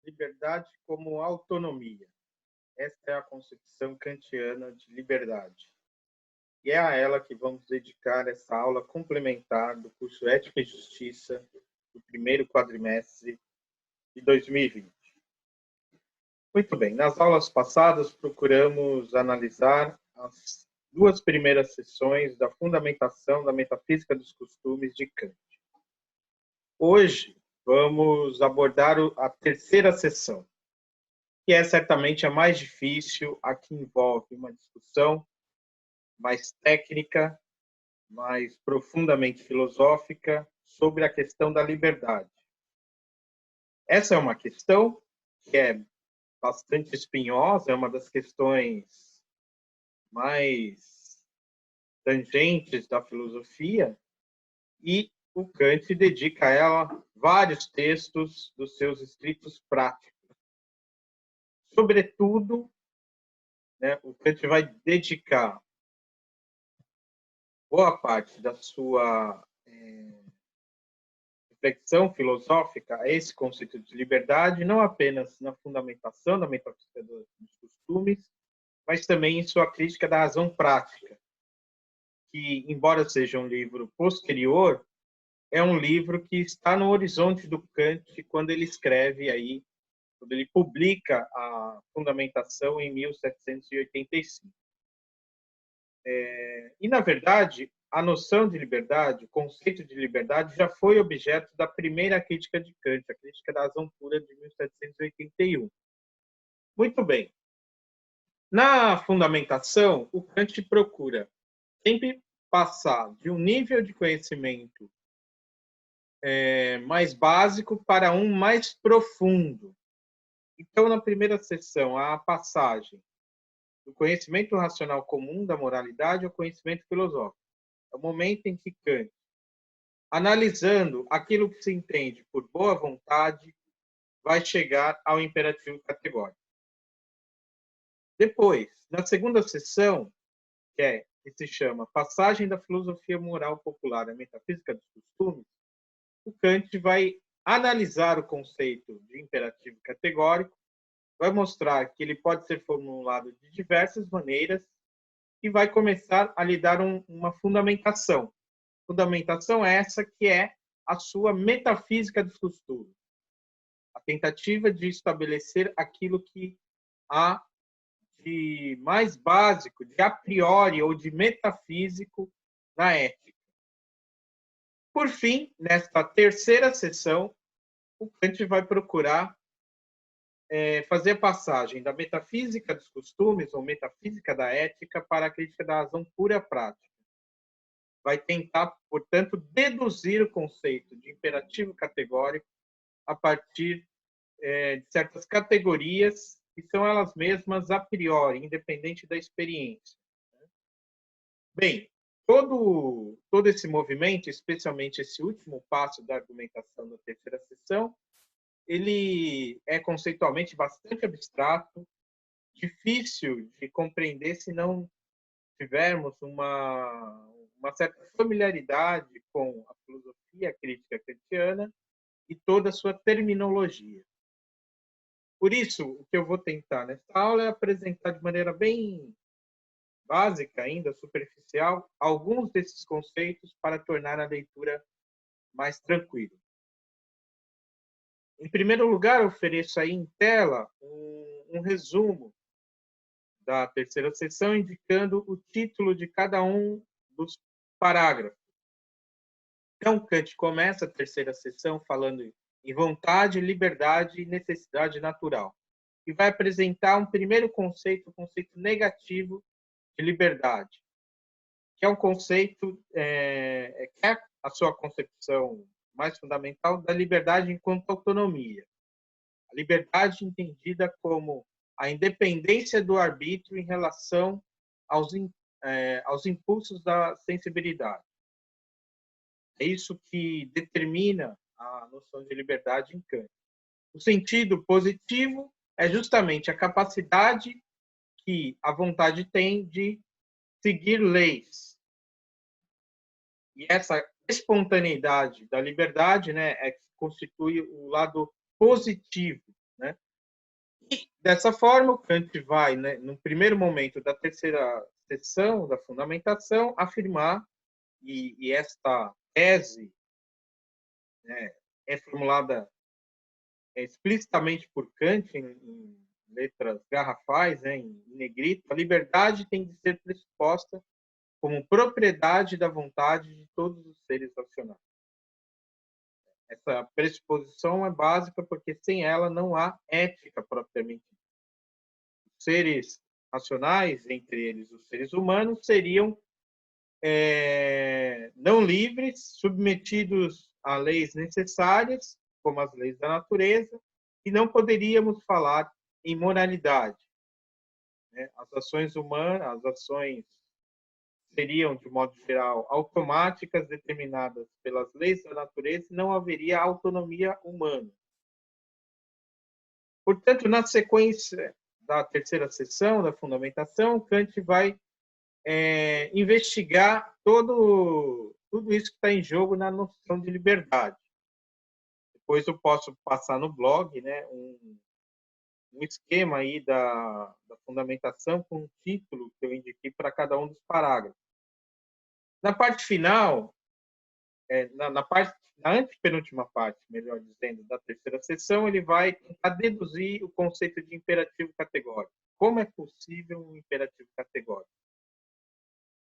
liberdade como autonomia. Esta é a concepção kantiana de liberdade. E é a ela que vamos dedicar essa aula complementar do curso Ética e Justiça do primeiro quadrimestre de 2020. Muito bem, nas aulas passadas procuramos analisar as duas primeiras sessões da fundamentação da metafísica dos costumes de Kant. Hoje vamos abordar a terceira sessão, que é certamente a mais difícil, a que envolve uma discussão mais técnica, mais profundamente filosófica sobre a questão da liberdade. Essa é uma questão que é bastante espinhosa, é uma das questões mais tangentes da filosofia, e o Kant dedica a ela vários textos dos seus escritos práticos. Sobretudo, o Kant vai dedicar boa parte da sua reflexão filosófica a esse conceito de liberdade, não apenas na fundamentação da metafísica dos costumes, mas também em sua crítica da razão prática, que, embora seja um livro posterior, é um livro que está no horizonte do Kant quando ele escreve aí, quando ele publica a Fundamentação em 1785. E, na verdade, a noção de liberdade, o conceito de liberdade, já foi objeto da primeira crítica de Kant, a crítica da razão pura de 1781. Muito bem. Na Fundamentação, o Kant procura sempre passar de um nível de conhecimento mais básico para um mais profundo. Então, na primeira sessão, há a passagem do conhecimento racional comum da moralidade ao conhecimento filosófico. É o momento em que Kant, analisando aquilo que se entende por boa vontade, vai chegar ao imperativo categórico. Depois, na segunda sessão, que se chama Passagem da Filosofia Moral Popular à Metafísica dos Costumes, o Kant vai analisar o conceito de imperativo categórico, vai mostrar que ele pode ser formulado de diversas maneiras e vai começar a lhe dar uma fundamentação. Fundamentação essa que é a sua metafísica dos costumes. A tentativa de estabelecer aquilo que há de mais básico, de a priori ou de metafísico na ética. Por fim, nesta terceira sessão, o Kant vai procurar fazer a passagem da metafísica dos costumes, ou metafísica da ética, para a crítica da razão pura prática. Vai tentar, portanto, deduzir o conceito de imperativo categórico a partir de certas categorias que são elas mesmas a priori, independente da experiência. Bem, todo esse movimento, especialmente esse último passo da argumentação da terceira sessão, ele é conceitualmente bastante abstrato, difícil de compreender se não tivermos uma certa familiaridade com a filosofia crítica kantiana e toda a sua terminologia. Por isso, o que eu vou tentar nesta aula é apresentar de maneira bem básica, ainda superficial, alguns desses conceitos para tornar a leitura mais tranquila. Em primeiro lugar, ofereço aí em tela um resumo da terceira sessão, indicando o título de cada um dos parágrafos. Então, Kant começa a terceira sessão falando em vontade, liberdade e necessidade natural. E vai apresentar um primeiro conceito, o conceito negativo de liberdade, que é um conceito que é a sua concepção mais fundamental da liberdade enquanto autonomia. A liberdade entendida como a independência do arbítrio em relação aos impulsos da sensibilidade. É isso que determina a noção de liberdade em Kant. O sentido positivo é justamente a capacidade que a vontade tem de seguir leis. E essa espontaneidade da liberdade, é que constitui o lado positivo, Dessa forma, o Kant vai, né, no primeiro momento da terceira seção da fundamentação, afirmar, e esta tese, né, é formulada explicitamente por Kant em letras garrafais, né, em negrito: a liberdade tem de ser pressuposta como propriedade da vontade de todos os seres racionais. Essa pressuposição é básica porque sem ela não há ética propriamente. Os seres racionais, entre eles os seres humanos, seriam não livres, submetidos a leis necessárias, como as leis da natureza, e não poderíamos falar em moralidade, né? As ações humanas, as ações seriam, de modo geral, automáticas, determinadas pelas leis da natureza, e não haveria autonomia humana. Portanto, na sequência da terceira seção da fundamentação, Kant vai investigar tudo isso que está em jogo na noção de liberdade. Depois eu posso passar no blog, né, um esquema aí da fundamentação com um título que eu indiquei para cada um dos parágrafos. Na parte final, na antepenúltima parte, melhor dizendo, da terceira seção, ele vai tentar deduzir o conceito de imperativo categórico. Como é possível um imperativo categórico?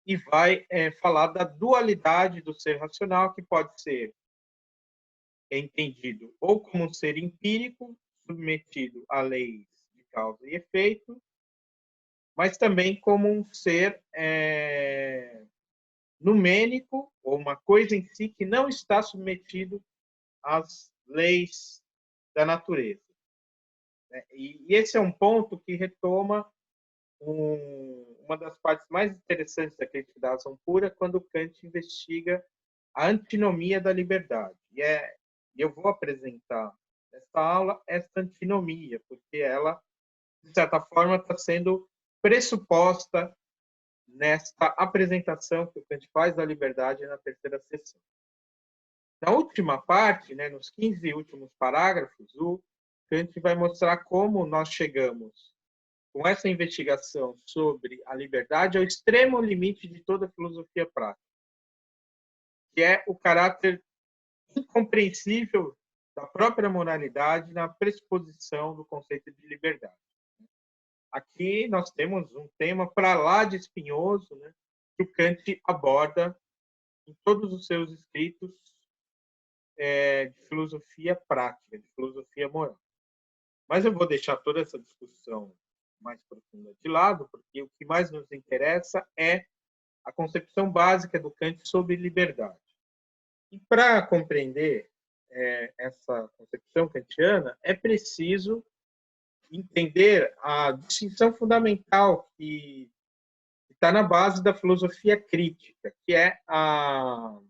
E vai falar da dualidade do ser racional, que pode ser entendido ou como um ser empírico, submetido a leis de causa e efeito, mas também como um ser numênico, ou uma coisa em si que não está submetido às leis da natureza. E esse é um ponto que retoma uma das partes mais interessantes da crítica da razão pura, quando Kant investiga a antinomia da liberdade. E eu vou apresentar nesta aula essa antinomia, porque ela, de certa forma, está sendo pressuposta nesta apresentação que o Kant faz da liberdade na terceira seção. Na última parte, né, nos 15 últimos parágrafos, o Kant vai mostrar como nós chegamos, com essa investigação sobre a liberdade, ao extremo limite de toda a filosofia prática, que é o caráter incompreensível da própria moralidade na pressuposição do conceito de liberdade. Aqui nós temos um tema para lá de espinhoso, né, que o Kant aborda em todos os seus escritos de filosofia prática, de filosofia moral. Mas eu vou deixar toda essa discussão mais profunda de lado, porque o que mais nos interessa é a concepção básica do Kant sobre liberdade. E para compreender essa concepção kantiana, é preciso entender a distinção fundamental que está na base da filosofia crítica, que é a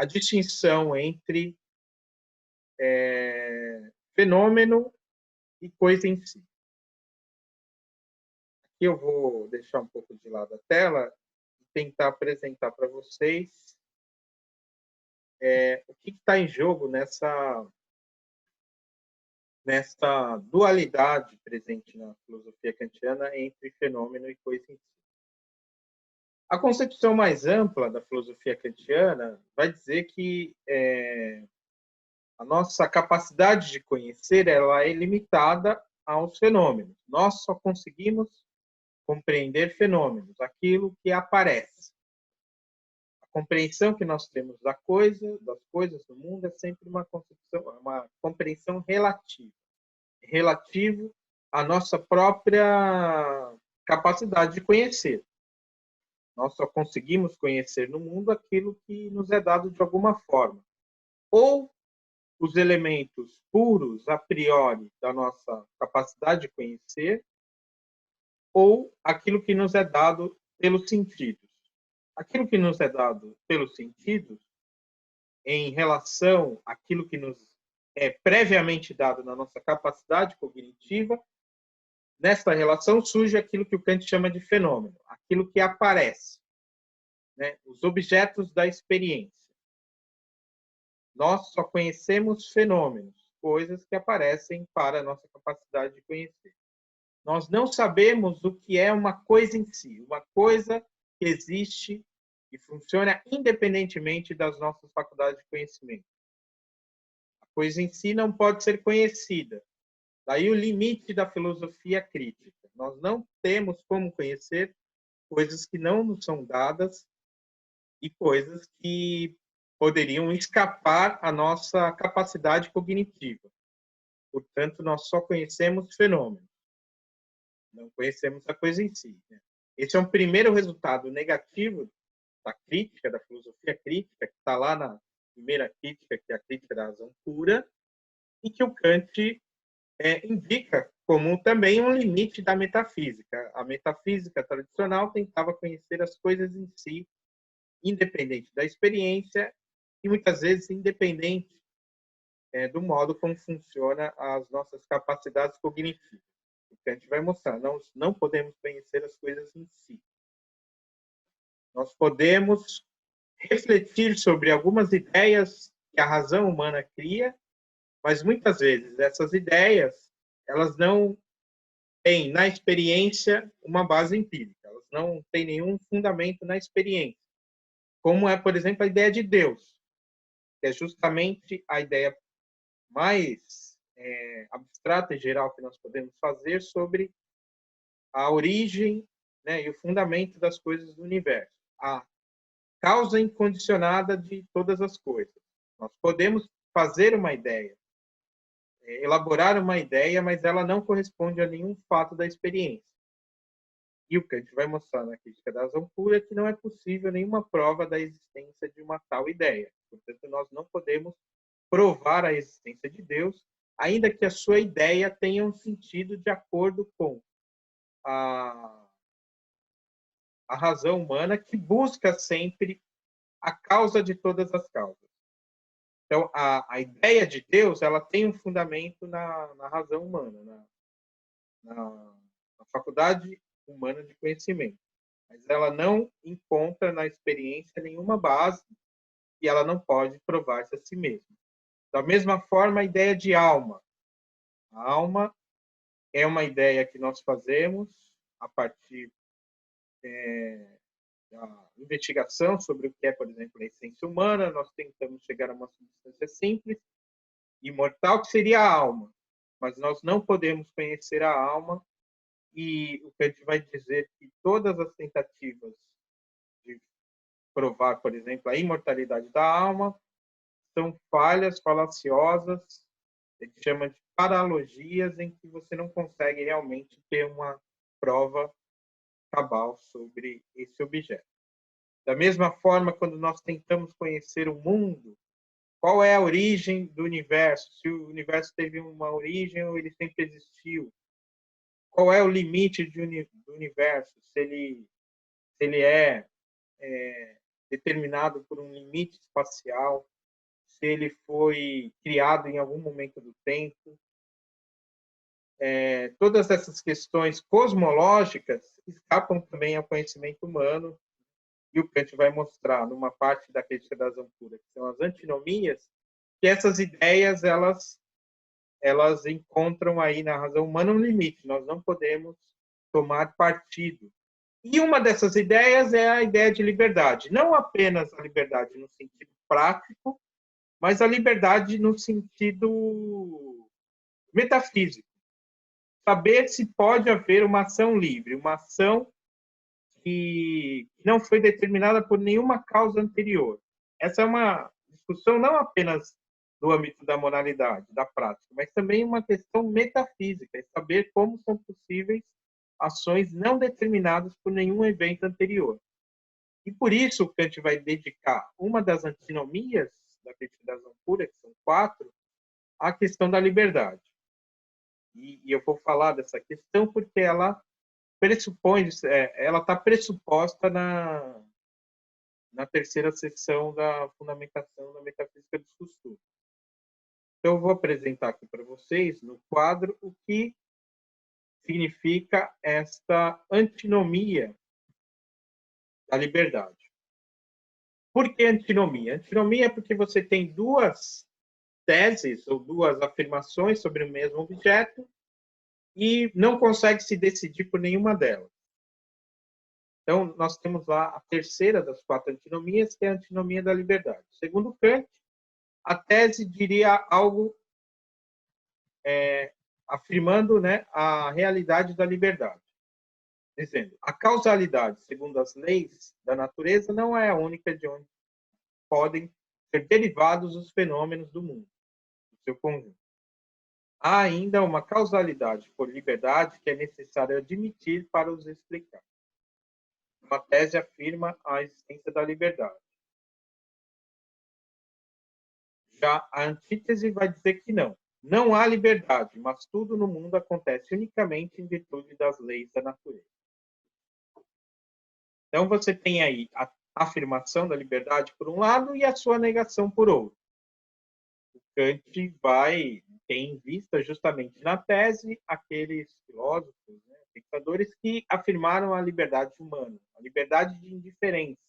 distinção entre fenômeno e coisa em si. Aqui eu vou deixar um pouco de lado a tela e tentar apresentar para vocês o que está em jogo nessa dualidade presente na filosofia kantiana entre fenômeno e coisa em si. A concepção mais ampla da filosofia kantiana vai dizer que a nossa capacidade de conhecer ela é limitada aos fenômenos. Nós só conseguimos compreender fenômenos, aquilo que aparece. A compreensão que nós temos das coisas do mundo é sempre uma compreensão relativa, relativo à nossa própria capacidade de conhecer. Nós só conseguimos conhecer no mundo aquilo que nos é dado de alguma forma. Ou os elementos puros, a priori, da nossa capacidade de conhecer, ou aquilo que nos é dado pelos sentidos. Aquilo que nos é dado pelos sentidos, em relação àquilo que nos é previamente dado na nossa capacidade cognitiva, nesta relação surge aquilo que o Kant chama de fenômeno, aquilo que aparece, né? Os objetos da experiência. Nós só conhecemos fenômenos, coisas que aparecem para a nossa capacidade de conhecer. Nós não sabemos o que é uma coisa em si, uma coisa que existe e funciona independentemente das nossas faculdades de conhecimento. A coisa em si não pode ser conhecida. Daí o limite da filosofia crítica. Nós não temos como conhecer coisas que não nos são dadas e coisas que poderiam escapar à nossa capacidade cognitiva. Portanto, nós só conhecemos fenômenos, não conhecemos a coisa em si. Né? Esse é um primeiro resultado negativo da crítica, da filosofia crítica, que está lá na primeira crítica, que é a crítica da razão pura, e que o Kant indica como também um limite da metafísica. A metafísica tradicional tentava conhecer as coisas em si, independente da experiência e muitas vezes independente do modo como funciona as nossas capacidades cognitivas. O Kant vai mostrar, não podemos conhecer as coisas em si. Nós podemos refletir sobre algumas ideias que a razão humana cria, mas muitas vezes essas ideias elas não têm na experiência uma base empírica, elas não têm nenhum fundamento na experiência, como é, por exemplo, a ideia de Deus, que é justamente a ideia mais abstrata e geral que nós podemos fazer sobre a origem, né, e o fundamento das coisas do universo, a causa incondicionada de todas as coisas. Nós podemos fazer uma ideia, elaborar uma ideia, mas ela não corresponde a nenhum fato da experiência. E o Kant vai mostrar na crítica da razão pura que não é possível nenhuma prova da existência de uma tal ideia. Portanto, nós não podemos provar a existência de Deus, ainda que a sua ideia tenha um sentido de acordo com a razão humana, que busca sempre a causa de todas as causas. Então, a ideia de Deus ela tem um fundamento na razão humana, na faculdade humana de conhecimento. Mas ela não encontra na experiência nenhuma base e ela não pode provar-se a si mesma. Da mesma forma, a ideia de alma. A alma é uma ideia que nós fazemos a partir da investigação sobre o que é, por exemplo, a essência humana. Nós tentamos chegar a uma substância simples, imortal, que seria a alma. Mas nós não podemos conhecer a alma e o Kant vai dizer que todas as tentativas de provar, por exemplo, a imortalidade da alma são falhas, falaciosas, ele chama de paralogias, em que você não consegue realmente ter uma prova cabal sobre esse objeto. Da mesma forma, quando nós tentamos conhecer o mundo, qual é a origem do universo? Se o universo teve uma origem ou ele sempre existiu? Qual é o limite do universo? Se ele é determinado por um limite espacial, se ele foi criado em algum momento do tempo. Todas essas questões cosmológicas escapam também ao conhecimento humano, e o Kant vai mostrar, numa parte da crítica da razão pura, que são as antinomias, que essas ideias elas encontram aí na razão humana um limite, nós não podemos tomar partido. E uma dessas ideias é a ideia de liberdade, não apenas a liberdade no sentido prático, mas a liberdade no sentido metafísico. Saber se pode haver uma ação livre, uma ação que não foi determinada por nenhuma causa anterior. Essa é uma discussão não apenas do âmbito da moralidade, da prática, mas também uma questão metafísica, é saber como são possíveis ações não determinadas por nenhum evento anterior. E por isso o Kant vai dedicar uma das antinomias da crítica da razão pura, que são 4, à questão da liberdade. E eu vou falar dessa questão porque ela pressupõe, ela está pressuposta na terceira seção da fundamentação da metafísica dos costumes. Então, eu vou apresentar aqui para vocês, no quadro, o que significa esta antinomia da liberdade. Por que antinomia? Antinomia é porque você tem duas teses ou duas afirmações sobre o mesmo objeto e não consegue se decidir por nenhuma delas. Então, nós temos lá a terceira das 4 antinomias, que é a antinomia da liberdade. Segundo Kant, a tese diria algo afirmando, né, a realidade da liberdade, dizendo: a causalidade, segundo as leis da natureza, não é a única de onde podem ser derivados os fenômenos do mundo, do seu conjunto. Há ainda uma causalidade por liberdade que é necessário admitir para os explicar. Uma tese afirma a existência da liberdade. Já a antítese vai dizer que não. Não há liberdade, mas tudo no mundo acontece unicamente em virtude das leis da natureza. Então, você tem aí a afirmação da liberdade por um lado e a sua negação por outro. O Kant vai ter em vista justamente na tese aqueles filósofos, né, pensadores que afirmaram a liberdade humana, a liberdade de indiferença,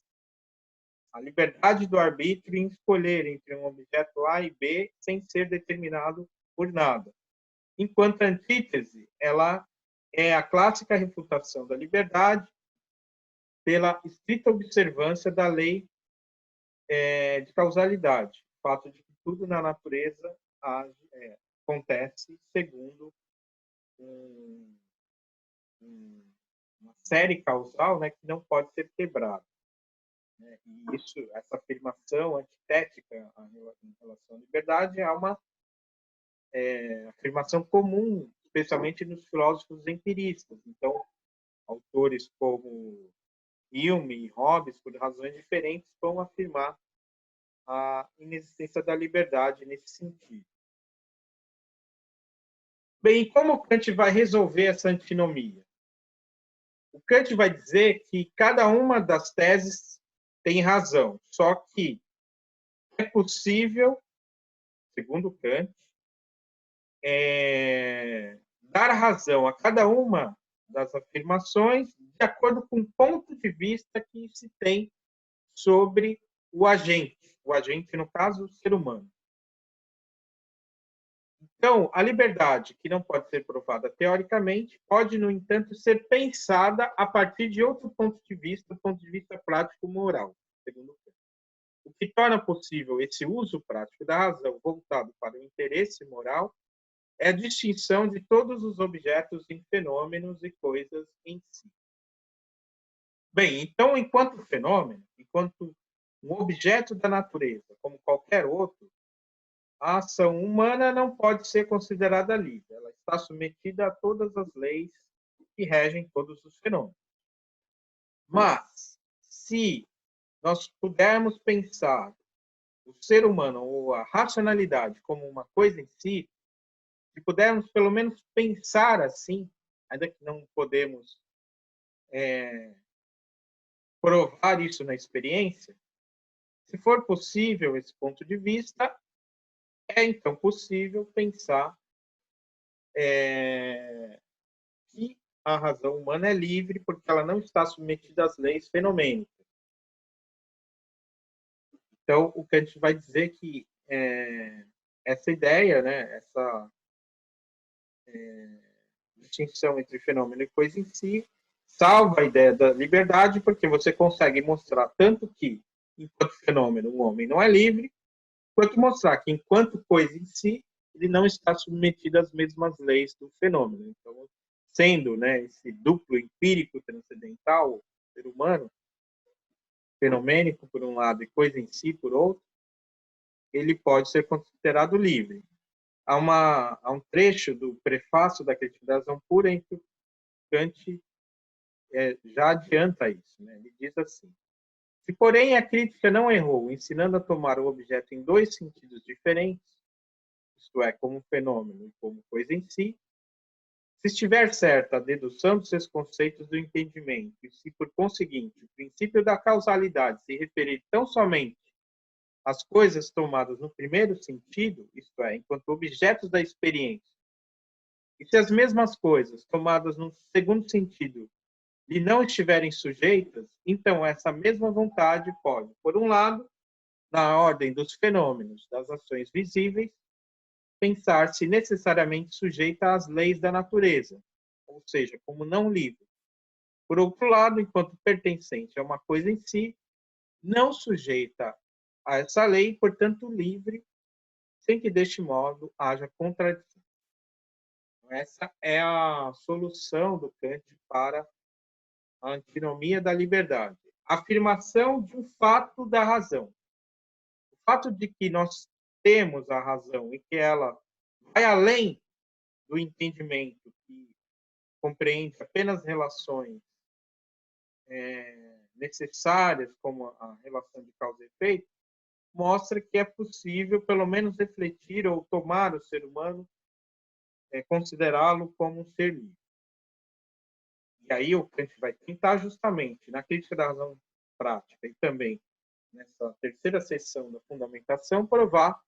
a liberdade do arbítrio em escolher entre um objeto A e B sem ser determinado por nada. Enquanto a antítese, ela é a clássica refutação da liberdade pela estrita observância da lei de causalidade, o fato de que tudo na natureza acontece segundo uma série causal, né, que não pode ser quebrada. Né? E isso, essa afirmação antitética em relação à liberdade é uma afirmação comum, especialmente nos filósofos empiristas. Então, autores como Hume e Hobbes, por razões diferentes, vão afirmar a inexistência da liberdade nesse sentido. Bem, como Kant vai resolver essa antinomia? O Kant vai dizer que cada uma das teses tem razão, só que é possível, segundo Kant, dar razão a cada uma das afirmações de acordo com o ponto de vista que se tem sobre o agente, no caso, o ser humano. Então, a liberdade, que não pode ser provada teoricamente, pode, no entanto, ser pensada a partir de outro ponto de vista, prático-moral, segundo Kant. O que torna possível esse uso prático da razão voltado para o interesse moral é a distinção de todos os objetos em fenômenos e coisas em si. Bem, então, enquanto fenômeno, enquanto um objeto da natureza, como qualquer outro, a ação humana não pode ser considerada livre. Ela está submetida a todas as leis que regem todos os fenômenos. Mas, se nós pudermos pensar o ser humano ou a racionalidade como uma coisa em si, se pudermos pelo menos pensar assim, ainda que não podemos provar isso na experiência, se for possível esse ponto de vista, é então possível pensar que a razão humana é livre porque ela não está submetida às leis fenomênicas. Então, o Kant vai dizer que essa ideia, né, essa distinção entre fenômeno e coisa em si, salva a ideia da liberdade, porque você consegue mostrar tanto que, enquanto fenômeno, o homem não é livre, quanto mostrar que, enquanto coisa em si, ele não está submetido às mesmas leis do fenômeno. Então, sendo, né, esse duplo empírico transcendental, ser humano, fenomênico por um lado e coisa em si por outro, ele pode ser considerado livre. Há um trecho do prefácio da Crítica da Razão Pura em que Kant já adianta isso. Né? Ele diz assim: se, porém, a crítica não errou, ensinando a tomar o objeto em dois sentidos diferentes, isto é, como fenômeno e como coisa em si, se estiver certa a dedução dos seus conceitos do entendimento, e se, por conseguinte, o princípio da causalidade se referir tão somente às coisas tomadas no primeiro sentido, isto é, enquanto objetos da experiência, e se as mesmas coisas tomadas no segundo sentido lhe não estiverem sujeitas, então essa mesma vontade pode, por um lado, na ordem dos fenômenos, das ações visíveis, pensar-se necessariamente sujeita às leis da natureza, ou seja, como não livre. Por outro lado, enquanto pertencente a uma coisa em si, não sujeita a essa lei, portanto livre, sem que deste modo haja contradição. Essa é a solução do Kant para a antinomia da liberdade. Afirmação de um fato da razão. O fato de que nós temos a razão e que ela vai além do entendimento que compreende apenas relações necessárias, como a relação de causa e efeito, mostra que é possível, pelo menos, refletir ou tomar o ser humano, considerá-lo como um ser livre. E aí o Kant vai tentar justamente, na crítica da razão prática e também nessa terceira seção da fundamentação, provar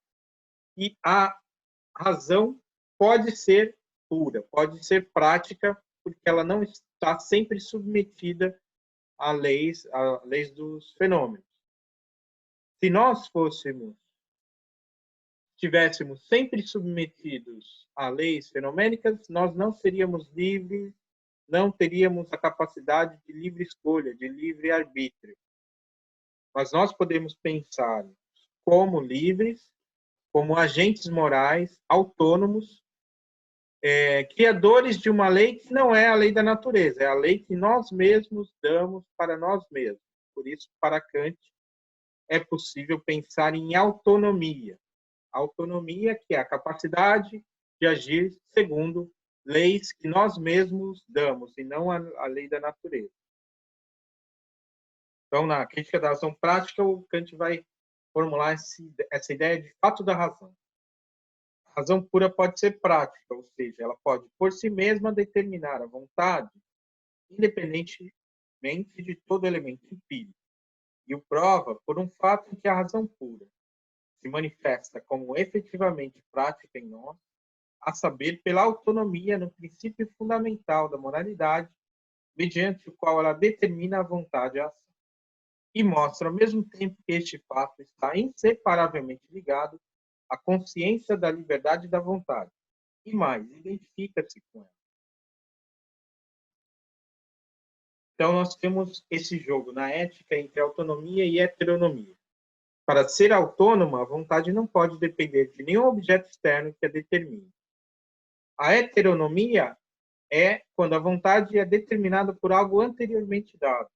que a razão pode ser pura, pode ser prática, porque ela não está sempre submetida a leis dos fenômenos. Se nós estivéssemos sempre submetidos a leis fenomênicas, nós não seríamos livres, não teríamos a capacidade de livre escolha, de livre arbítrio. Mas nós podemos pensar como livres, como agentes morais, autônomos, criadores de uma lei que não é a lei da natureza, é a lei que nós mesmos damos para nós mesmos. Por isso, para Kant, é possível pensar em autonomia. Autonomia, que é a capacidade de agir segundo leis que nós mesmos damos, e não a lei da natureza. Então, na crítica da razão prática, o Kant vai formular essa ideia de fato da razão. A razão pura pode ser prática, ou seja, ela pode, por si mesma, determinar a vontade, independentemente de todo elemento empírico. E o prova por um fato em que a razão pura se manifesta como efetivamente prática em nós, a saber, pela autonomia no princípio fundamental da moralidade, mediante o qual ela determina a vontade e a ação. E mostra, ao mesmo tempo, que este fato está inseparavelmente ligado à consciência da liberdade e da vontade. E mais, identifica-se com ela. Então, nós temos esse jogo na ética entre autonomia e heteronomia. Para ser autônoma, a vontade não pode depender de nenhum objeto externo que a determine. A heteronomia é quando a vontade é determinada por algo anteriormente dado.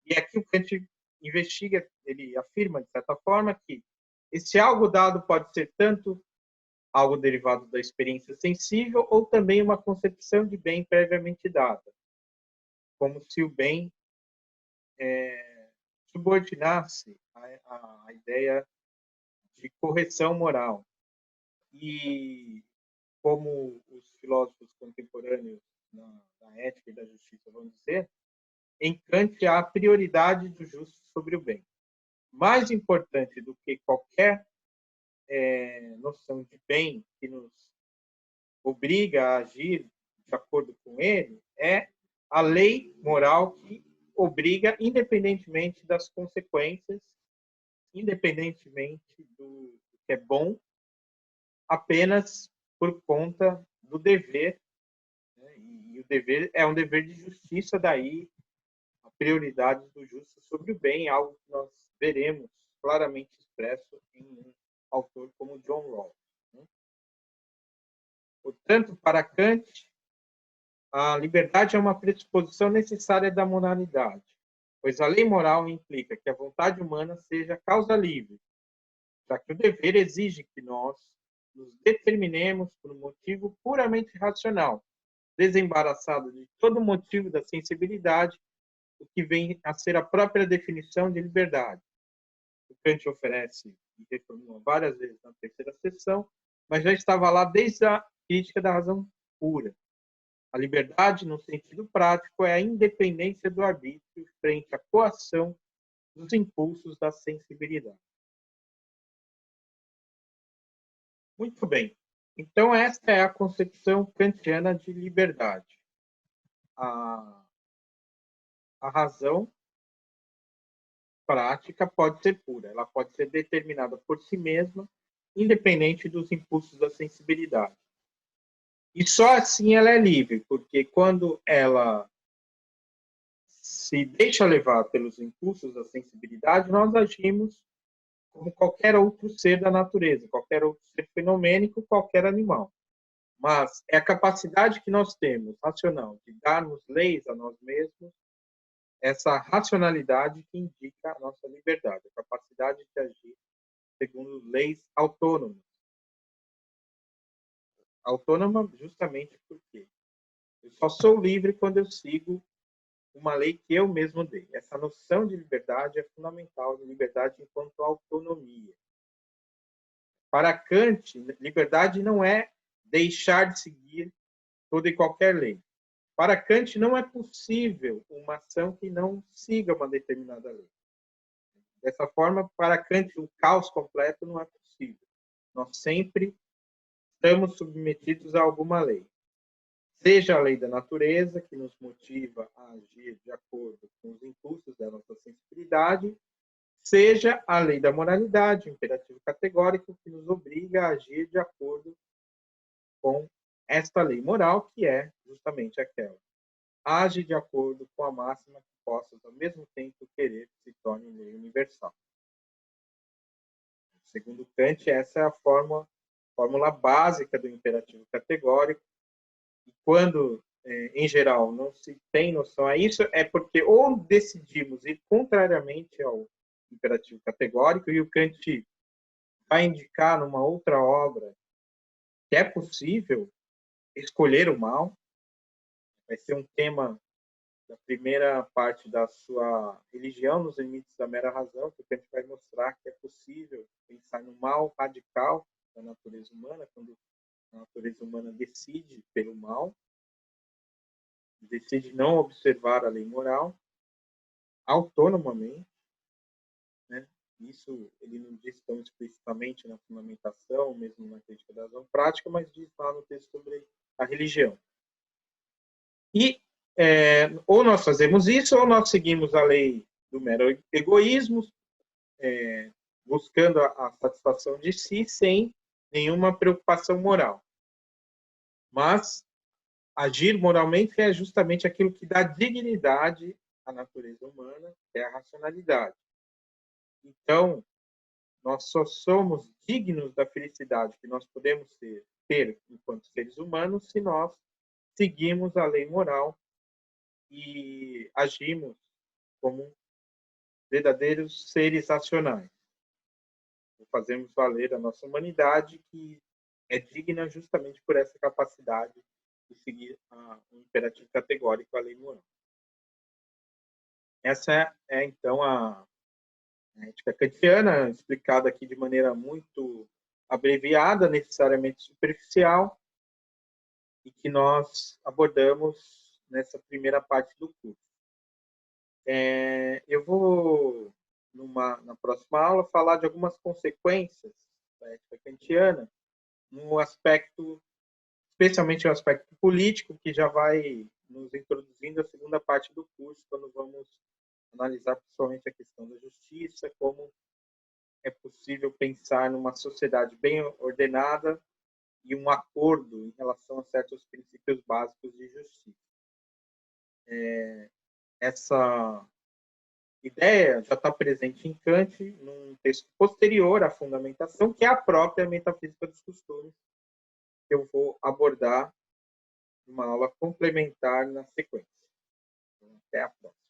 E aqui o Kant investiga, ele afirma, de certa forma, que esse algo dado pode ser tanto algo derivado da experiência sensível ou também uma concepção de bem previamente dada, como se o bem subordinasse a ideia de correção moral. E como os filósofos contemporâneos na ética e da justiça vão dizer, em Kant há a prioridade do justo sobre o bem. Mais importante do que qualquer noção de bem que nos obriga a agir de acordo com ele é a lei moral que obriga, independentemente das consequências, independentemente do que é bom, apenas por conta do dever, né? E o dever é um dever de justiça, daí a prioridade do justo sobre o bem, algo que nós veremos claramente expresso em um autor como John Rawls. Né? Portanto, para Kant, a liberdade é uma pressuposição necessária da moralidade, pois a lei moral implica que a vontade humana seja causa livre, já que o dever exige que nós nos determinemos por um motivo puramente racional, desembaraçado de todo motivo da sensibilidade, o que vem a ser a própria definição de liberdade. O Kant oferece e reformula várias vezes na terceira seção, mas já estava lá desde a crítica da razão pura. A liberdade, no sentido prático, é a independência do arbítrio frente à coação dos impulsos da sensibilidade. Muito bem. Então, esta é a concepção kantiana de liberdade. A razão prática pode ser pura, ela pode ser determinada por si mesma, independente dos impulsos da sensibilidade. E só assim ela é livre, porque quando ela se deixa levar pelos impulsos da sensibilidade, nós agimos como qualquer outro ser da natureza, qualquer outro ser fenomênico, qualquer animal. Mas é a capacidade que nós temos, racional, de darmos leis a nós mesmos, essa racionalidade que indica a nossa liberdade, a capacidade de agir segundo leis autônomas. Autônoma justamente porque eu só sou livre quando eu sigo uma lei que eu mesmo dei. Essa noção de liberdade é fundamental, de liberdade enquanto autonomia. Para Kant, liberdade não é deixar de seguir toda e qualquer lei. Para Kant, não é possível uma ação que não siga uma determinada lei. Dessa forma, para Kant, o caos completo não é possível. Nós sempre estamos submetidos a alguma lei. Seja a lei da natureza, que nos motiva a agir de acordo com os impulsos da nossa sensibilidade, seja a lei da moralidade, o imperativo categórico, que nos obriga a agir de acordo com esta lei moral, que é justamente aquela. Age de acordo com a máxima que possas, ao mesmo tempo, querer que se torne lei universal. Segundo Kant, essa é a fórmula básica do imperativo categórico. E quando, em geral, não se tem noção a isso, é porque ou decidimos ir contrariamente ao imperativo categórico, e o Kant vai indicar numa outra obra que é possível escolher o mal. Vai ser um tema da primeira parte da sua Religião nos Limites da Mera Razão, que a gente vai mostrar que é possível pensar no mal radical da natureza humana, quando a natureza humana decide pelo mal, decide não observar a lei moral autonomamente, né? Isso ele não diz tão explicitamente na fundamentação, mesmo na crítica da razão prática, mas diz lá no texto sobre a religião. E ou nós fazemos isso, ou nós seguimos a lei do mero egoísmo, buscando a satisfação de si, sem nenhuma preocupação moral. Mas agir moralmente é justamente aquilo que dá dignidade à natureza humana, que é a racionalidade. Então, nós só somos dignos da felicidade que nós podemos ter enquanto seres humanos se nós seguimos a lei moral e agimos como verdadeiros seres racionais. Fazemos valer a nossa humanidade, que é digna justamente por essa capacidade de seguir o imperativo categórico, a lei moral. Essa é então, a ética kantiana, explicada aqui de maneira muito abreviada, necessariamente superficial, e que nós abordamos nessa primeira parte do curso. Eu vou, na próxima aula, falar de algumas consequências da ética kantiana, no aspecto, especialmente o aspecto político, que já vai nos introduzindo a segunda parte do curso, quando vamos analisar principalmente a questão da justiça, como é possível pensar numa sociedade bem ordenada e um acordo em relação a certos princípios básicos de justiça. Essa ideia já está presente em Kant, num texto posterior à fundamentação, que é a própria metafísica dos costumes, que eu vou abordar numa aula complementar na sequência. Então, até a próxima.